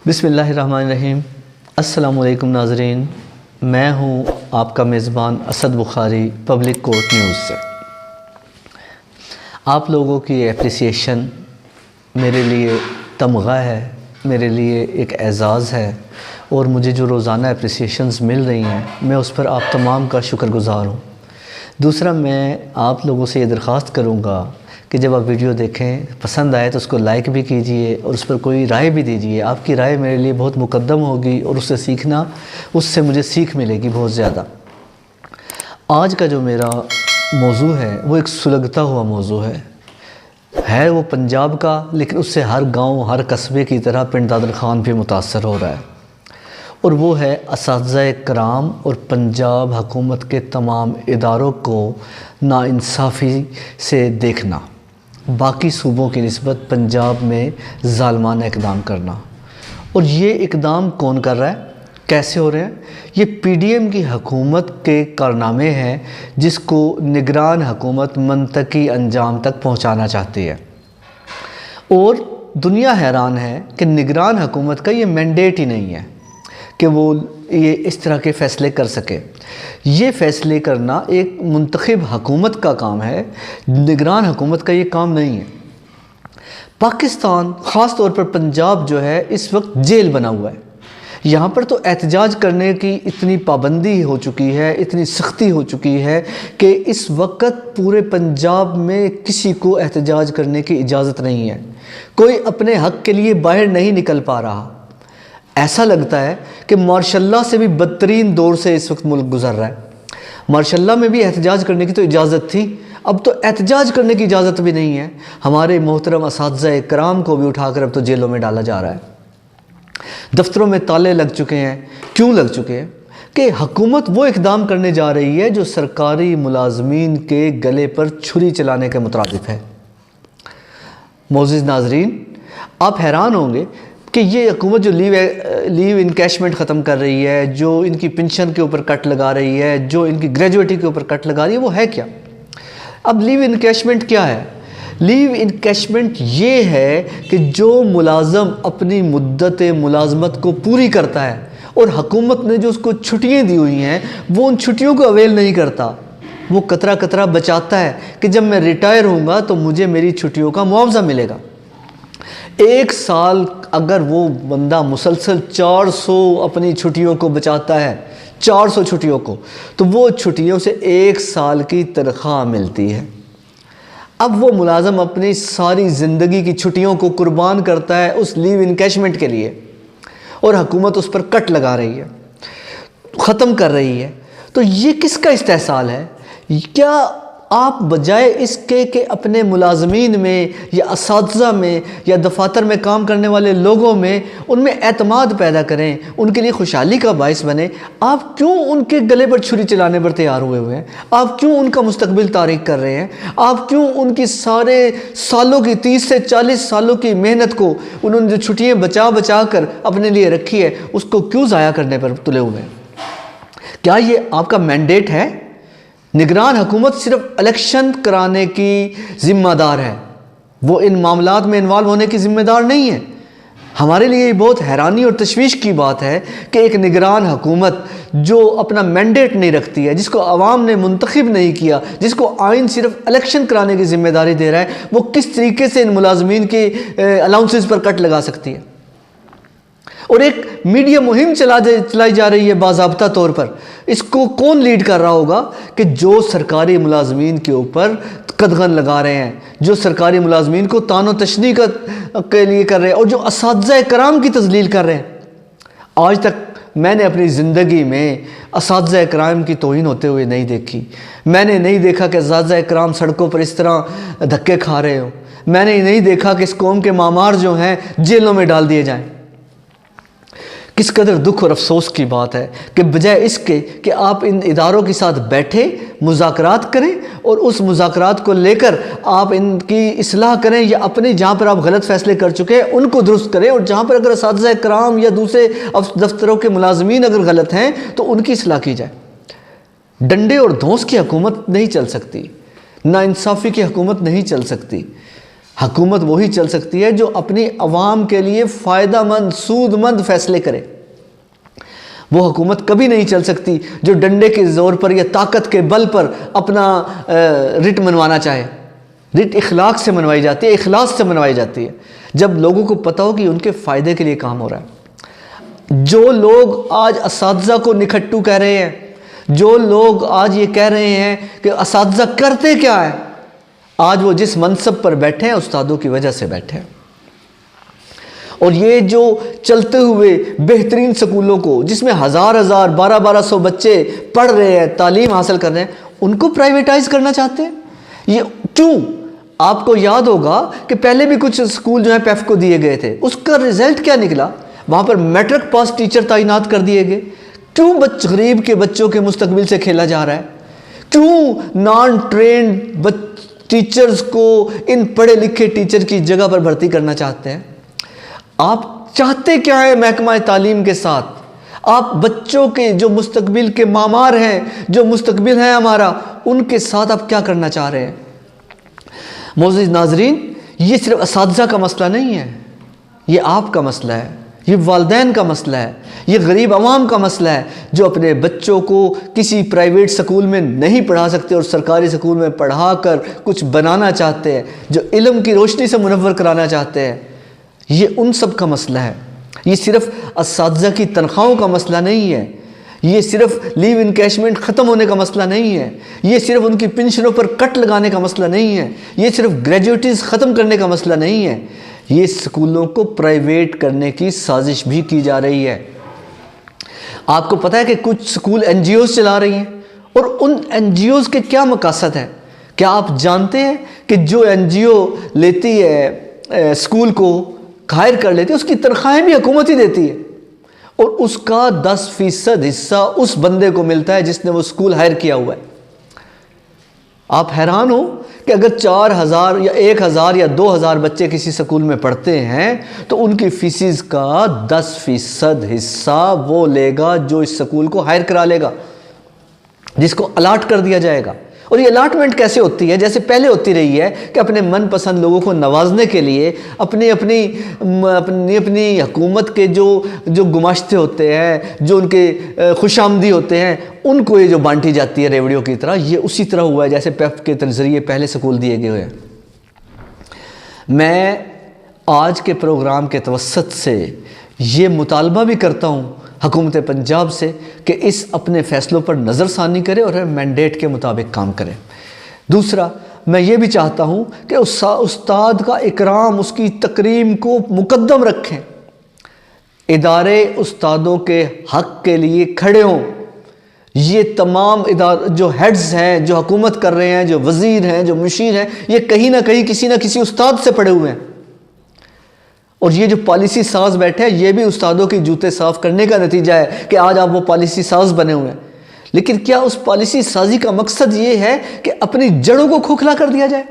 بسم اللہ الرحمن الرحیم۔ السلام علیکم ناظرین، میں ہوں آپ کا میزبان اسد بخاری پبلک کورٹ نیوز سے۔ آپ لوگوں کی اپریسیشن میرے لیے تمغہ ہے، میرے لیے ایک اعزاز ہے، اور مجھے جو روزانہ اپریسیشنز مل رہی ہیں میں اس پر آپ تمام کا شکر گزار ہوں۔ دوسرا، میں آپ لوگوں سے یہ درخواست کروں گا کہ جب آپ ویڈیو دیکھیں پسند آئے تو اس کو لائک بھی کیجئے اور اس پر کوئی رائے بھی دیجئے۔ آپ کی رائے میرے لیے بہت مقدم ہوگی اور اس سے سیکھنا، اس سے مجھے سیکھ ملے گی بہت زیادہ۔ آج کا جو میرا موضوع ہے وہ ایک سلگتا ہوا موضوع ہے وہ پنجاب کا، لیکن اس سے ہر گاؤں ہر قصبے کی طرح پنڈ دادر خان بھی متاثر ہو رہا ہے، اور وہ ہے اساتذہ کرام اور پنجاب حکومت کے تمام اداروں کو ناانصافی سے دیکھنا، باقی صوبوں کی نسبت پنجاب میں ظالمانہ اقدام کرنا۔ اور یہ اقدام کون کر رہا ہے، کیسے ہو رہے ہیں؟ یہ پی ڈی ایم کی حکومت کے کارنامے ہیں جس کو نگران حکومت منطقی انجام تک پہنچانا چاہتی ہے، اور دنیا حیران ہے کہ نگران حکومت کا یہ مینڈیٹ ہی نہیں ہے کہ وہ یہ اس طرح کے فیصلے کر سکے۔ یہ فیصلے کرنا ایک منتخب حکومت کا کام ہے، نگران حکومت کا یہ کام نہیں ہے۔ پاکستان، خاص طور پر پنجاب جو ہے اس وقت جیل بنا ہوا ہے۔ یہاں پر تو احتجاج کرنے کی اتنی پابندی ہو چکی ہے، اتنی سختی ہو چکی ہے کہ اس وقت پورے پنجاب میں کسی کو احتجاج کرنے کی اجازت نہیں ہے۔ کوئی اپنے حق کے لیے باہر نہیں نکل پا رہا۔ ایسا لگتا ہے کہ مارشل لاء سے بھی بدترین دور سے اس وقت ملک گزر رہا ہے۔ مارشل لاء میں بھی احتجاج کرنے کی تو اجازت تھی، اب تو احتجاج کرنے کی اجازت بھی نہیں ہے۔ ہمارے محترم اساتذہ کرام کو بھی اٹھا کر اب تو جیلوں میں ڈالا جا رہا ہے، دفتروں میں تالے لگ چکے ہیں۔ کیوں لگ چکے ہیں؟ کہ حکومت وہ اقدام کرنے جا رہی ہے جو سرکاری ملازمین کے گلے پر چھری چلانے کے مترادف ہے۔ معزز ناظرین، آپ حیران ہوں گے کہ یہ حکومت جو لیو انکیشمنٹ ختم کر رہی ہے، جو ان کی پنشن کے اوپر کٹ لگا رہی ہے، جو ان کی گریجویٹی کے اوپر کٹ لگا رہی ہے، وہ ہے کیا؟ اب لیو انکیشمنٹ کیا ہے؟ لیو انکیشمنٹ یہ ہے کہ جو ملازم اپنی مدت ملازمت کو پوری کرتا ہے اور حکومت نے جو اس کو چھٹیاں دی ہوئی ہیں وہ ان چھٹیوں کو اویل نہیں کرتا، وہ قطرہ قطرہ بچاتا ہے کہ جب میں ریٹائر ہوں گا تو مجھے میری چھٹیوں کا معاوضہ ملے گا۔ ایک سال اگر وہ بندہ مسلسل 400 اپنی چھٹیوں کو بچاتا ہے، 400 چھٹیوں کو، تو وہ چھٹیوں سے ایک سال کی تنخواہ ملتی ہے۔ اب وہ ملازم اپنی ساری زندگی کی چھٹیوں کو قربان کرتا ہے اس لیو انکیشمنٹ کے لیے، اور حکومت اس پر کٹ لگا رہی ہے، ختم کر رہی ہے۔ تو یہ کس کا استحصال ہے؟ کیا آپ بجائے اس کے کہ اپنے ملازمین میں یا اساتذہ میں یا دفاتر میں کام کرنے والے لوگوں میں ان میں اعتماد پیدا کریں، ان کے لیے خوشحالی کا باعث بنیں، آپ کیوں ان کے گلے پر چھری چلانے پر تیار ہوئے ہیں؟ آپ کیوں ان کا مستقبل تاریک کر رہے ہیں؟ آپ کیوں ان کی سارے سالوں کی 30 سے 40 سالوں کی محنت کو، انہوں نے جو چھٹیاں بچا بچا کر اپنے لیے رکھی ہے، اس کو کیوں ضائع کرنے پر تلے ہوئے ہیں؟ کیا یہ آپ کا مینڈیٹ ہے؟ نگران حکومت صرف الیکشن کرانے کی ذمہ دار ہے، وہ ان معاملات میں انوالو ہونے کی ذمہ دار نہیں ہے۔ ہمارے لیے یہ بہت حیرانی اور تشویش کی بات ہے کہ ایک نگران حکومت جو اپنا مینڈیٹ نہیں رکھتی ہے، جس کو عوام نے منتخب نہیں کیا، جس کو آئین صرف الیکشن کرانے کی ذمہ داری دے رہا ہے، وہ کس طریقے سے ان ملازمین کے الاؤنسز پر کٹ لگا سکتی ہے؟ اور ایک میڈیا مہم چلائی جا رہی ہے باضابطہ طور پر، اس کو کون لیڈ کر رہا ہوگا؟ کہ جو سرکاری ملازمین کے اوپر قدغن لگا رہے ہیں، جو سرکاری ملازمین کو تان و تشنیع کے لیے کر رہے ہیں، اور جو اساتذہ کرام کی تذلیل کر رہے ہیں۔ آج تک میں نے اپنی زندگی میں اساتذہ کرام کی توہین ہوتے ہوئے نہیں دیکھی۔ میں نے نہیں دیکھا کہ اساتذہ کرام سڑکوں پر اس طرح دھکے کھا رہے ہوں۔ میں نے نہیں دیکھا کہ اس قوم کے معمار جو ہیں جیلوں میں ڈال دیے جائیں۔ کس قدر دکھ اور افسوس کی بات ہے کہ بجائے اس کے کہ آپ ان اداروں کے ساتھ بیٹھے مذاکرات کریں اور اس مذاکرات کو لے کر آپ ان کی اصلاح کریں، یا اپنے جہاں پر آپ غلط فیصلے کر چکے ہیں ان کو درست کریں، اور جہاں پر اگر اساتذہ کرام یا دوسرے دفتروں کے ملازمین اگر غلط ہیں تو ان کی اصلاح کی جائے۔ ڈنڈے اور دھونس کی حکومت نہیں چل سکتی، ناانصافی کی حکومت نہیں چل سکتی۔ حکومت وہی چل سکتی ہے جو اپنی عوام کے لیے فائدہ مند سود مند فیصلے کرے۔ وہ حکومت کبھی نہیں چل سکتی جو ڈنڈے کے زور پر یا طاقت کے بل پر اپنا رٹ منوانا چاہے۔ رٹ اخلاق سے منوائی جاتی ہے، اخلاص سے منوائی جاتی ہے، جب لوگوں کو پتہ ہو کہ ان کے فائدے کے لیے کام ہو رہا ہے۔ جو لوگ آج اساتذہ کو نکھٹو کہہ رہے ہیں، جو لوگ آج یہ کہہ رہے ہیں کہ اساتذہ کرتے کیا ہے، آج وہ جس منصب پر بیٹھے ہیں استادوں کی وجہ سے بیٹھے ہیں۔ اور یہ جو چلتے ہوئے بہترین سکولوں کو جس میں ہزار 1200 بچے پڑھ رہے ہیں، تعلیم حاصل کر رہے ہیں، ان کو پرائیویٹائز کرنا چاہتے ہیں۔ یہ کیوں؟ آپ کو یاد ہوگا کہ پہلے بھی کچھ سکول جو ہیں پیف کو دیے گئے تھے، اس کا رزلٹ کیا نکلا؟ وہاں پر میٹرک پاس ٹیچر تعینات کر دیے گئے۔ کیوں غریب کے بچوں کے مستقبل سے کھیلا جا رہا ہے؟ کیوں نان ٹرینڈ ٹیچرز کو ان پڑھے لکھے ٹیچر کی جگہ پر بھرتی کرنا چاہتے ہیں؟ آپ چاہتے کیا ہے محکمہ تعلیم کے ساتھ؟ آپ بچوں کے جو مستقبل کے معمار ہیں، جو مستقبل ہے ہمارا، ان کے ساتھ آپ کیا کرنا چاہ رہے ہیں؟ معزز ناظرین، یہ صرف اساتذہ کا مسئلہ نہیں ہے، یہ آپ کا مسئلہ ہے، یہ والدین کا مسئلہ ہے، یہ غریب عوام کا مسئلہ ہے جو اپنے بچوں کو کسی پرائیویٹ سکول میں نہیں پڑھا سکتے اور سرکاری سکول میں پڑھا کر کچھ بنانا چاہتے ہیں، جو علم کی روشنی سے منور کرانا چاہتے ہیں۔ یہ ان سب کا مسئلہ ہے۔ یہ صرف اساتذہ کی تنخواہوں کا مسئلہ نہیں ہے، یہ صرف لیو انکیشمنٹ ختم ہونے کا مسئلہ نہیں ہے، یہ صرف ان کی پنشنوں پر کٹ لگانے کا مسئلہ نہیں ہے، یہ صرف گریجویٹیز ختم کرنے کا مسئلہ نہیں ہے، یہ سکولوں کو پرائیویٹ کرنے کی سازش بھی کی جا رہی ہے۔ آپ کو پتہ ہے کہ کچھ سکول این جی اوز چلا رہی ہیں، اور ان این جی اوز کے کیا مقاصد ہے؟ کیا آپ جانتے ہیں کہ جو این جی او لیتی ہے سکول کو ہائر کر لیتی ہے، اس کی تنخواہیں بھی حکومت ہی دیتی ہے، اور اس کا 10% حصہ اس بندے کو ملتا ہے جس نے وہ سکول ہائر کیا ہوا ہے۔ آپ حیران ہو کہ اگر 4000 یا 1000 یا 2000 بچے کسی سکول میں پڑھتے ہیں تو ان کی فیسز کا 10% حصہ وہ لے گا جو اس سکول کو ہائر کرا لے گا، جس کو الاٹ کر دیا جائے گا۔ اور یہ الاٹمنٹ کیسے ہوتی ہے؟ جیسے پہلے ہوتی رہی ہے کہ اپنے من پسند لوگوں کو نوازنے کے لیے اپنی حکومت کے جو گماشتے ہوتے ہیں، جو ان کے خوش آمدی ہوتے ہیں، ان کو یہ جو بانٹی جاتی ہے ریوڑیوں کی طرح، یہ اسی طرح ہوا ہے جیسے پیف کے ذریعے پہلے سکول دیے گئے ہوئے ہیں۔ میں آج کے پروگرام کے توسط سے یہ مطالبہ بھی کرتا ہوں حکومت پنجاب سے کہ اس اپنے فیصلوں پر نظر ثانی کرے اور مینڈیٹ کے مطابق کام کرے۔ دوسرا، میں یہ بھی چاہتا ہوں کہ استاد کا اکرام، اس کی تکریم کو مقدم رکھیں، ادارے استادوں کے حق کے لیے کھڑے ہوں۔ یہ تمام جو ہیڈز ہیں، جو حکومت کر رہے ہیں، جو وزیر ہیں، جو مشیر ہیں، یہ کہیں نہ کہیں کسی نہ کسی استاد سے پڑھے ہوئے ہیں، اور یہ جو پالیسی ساز بیٹھے ہیں یہ بھی استادوں کے جوتے صاف کرنے کا نتیجہ ہے کہ آج آپ وہ پالیسی ساز بنے ہوئے ہیں۔ لیکن کیا اس پالیسی سازی کا مقصد یہ ہے کہ اپنی جڑوں کو کھوکھلا کر دیا جائے؟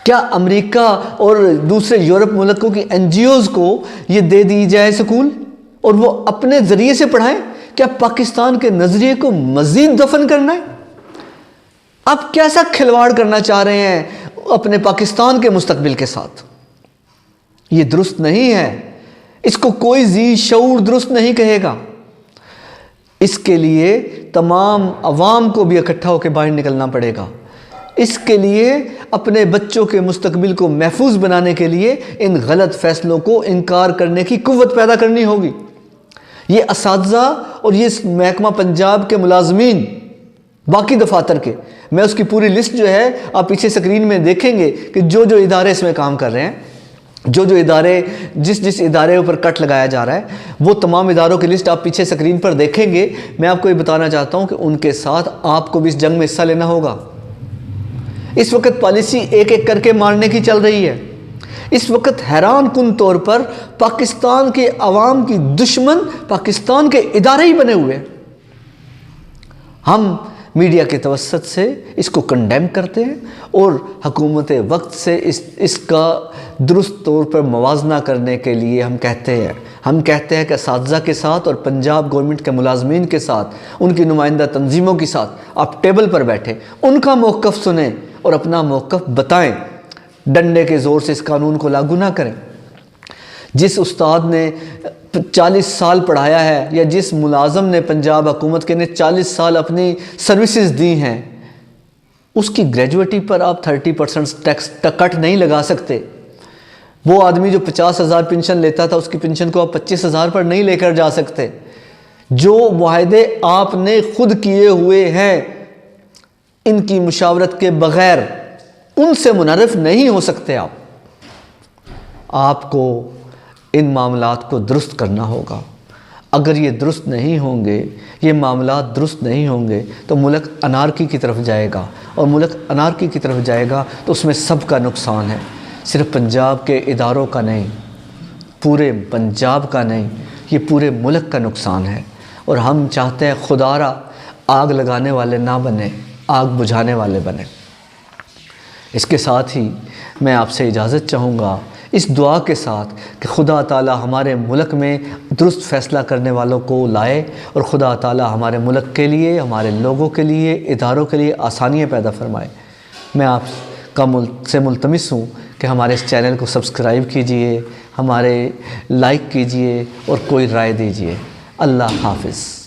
کیا امریکہ اور دوسرے یورپ ملکوں کی این جی اوز کو یہ دے دی جائے سکول اور وہ اپنے ذریعے سے پڑھائیں؟ کیا پاکستان کے نظریے کو مزید دفن کرنا ہے؟ آپ کیسا کھلواڑ کرنا چاہ رہے ہیں اپنے پاکستان کے مستقبل کے ساتھ؟ یہ درست نہیں ہے، اس کو کوئی ذی شعور درست نہیں کہے گا۔ اس کے لیے تمام عوام کو بھی اکٹھا ہو کے باہر نکلنا پڑے گا۔ اس کے لیے اپنے بچوں کے مستقبل کو محفوظ بنانے کے لیے ان غلط فیصلوں کو انکار کرنے کی قوت پیدا کرنی ہوگی۔ یہ اساتذہ اور یہ محکمہ پنجاب کے ملازمین، باقی دفاتر کے، میں اس کی پوری لسٹ جو ہے آپ پیچھے سکرین میں دیکھیں گے کہ جو ادارے اس میں کام کر رہے ہیں، جو ادارے جس ادارے پر کٹ لگایا جا رہا ہے، وہ تمام اداروں کی لسٹ آپ پیچھے سکرین پر دیکھیں گے۔ میں آپ کو یہ بتانا چاہتا ہوں کہ ان کے ساتھ آپ کو بھی اس جنگ میں حصہ لینا ہوگا۔ اس وقت پالیسی ایک ایک کر کے مارنے کی چل رہی ہے۔ اس وقت حیران کن طور پر پاکستان کے عوام کی دشمن پاکستان کے ادارے ہی بنے ہوئے ہیں۔ ہم میڈیا کے توسط سے اس کو کنڈیم کرتے ہیں اور حکومت وقت سے اس کا درست طور پر موازنہ کرنے کے لیے ہم کہتے ہیں کہ اساتذہ کے ساتھ اور پنجاب گورنمنٹ کے ملازمین کے ساتھ، ان کی نمائندہ تنظیموں کے ساتھ آپ ٹیبل پر بیٹھیں، ان کا موقف سنیں اور اپنا موقف بتائیں۔ ڈنڈے کے زور سے اس قانون کو لاگو نہ کریں۔ جس استاد نے 40 سال پڑھایا ہے یا جس ملازم نے پنجاب حکومت کے نے 40 سال اپنی سروسز دی ہیں، اس کی گریجویٹی پر آپ 30% ٹیکس کٹ نہیں لگا سکتے۔ وہ آدمی جو 50,000 پنشن لیتا تھا، اس کی پنشن کو آپ 25,000 پر نہیں لے کر جا سکتے۔ جو معاہدے آپ نے خود کیے ہوئے ہیں، ان کی مشاورت کے بغیر ان سے منحرف نہیں ہو سکتے۔ آپ کو ان معاملات کو درست کرنا ہوگا۔ اگر یہ درست نہیں ہوں گے، یہ معاملات درست نہیں ہوں گے، تو ملک انارکی کی طرف جائے گا، اور ملک انارکی کی طرف جائے گا تو اس میں سب کا نقصان ہے، صرف پنجاب کے اداروں کا نہیں، پورے پنجاب کا نہیں، یہ پورے ملک کا نقصان ہے۔ اور ہم چاہتے ہیں خدا را آگ لگانے والے نہ بنیں، آگ بجھانے والے بنیں۔ اس کے ساتھ ہی میں آپ سے اجازت چاہوں گا اس دعا کے ساتھ کہ خدا تعالی ہمارے ملک میں درست فیصلہ کرنے والوں کو لائے، اور خدا تعالی ہمارے ملک کے لیے، ہمارے لوگوں کے لیے، اداروں کے لیے آسانیاں پیدا فرمائے۔ میں آپ کا سے ملتمس ہوں کہ ہمارے اس چینل کو سبسکرائب کیجئے، ہمارے لائک کیجئے اور کوئی رائے دیجئے۔ اللہ حافظ۔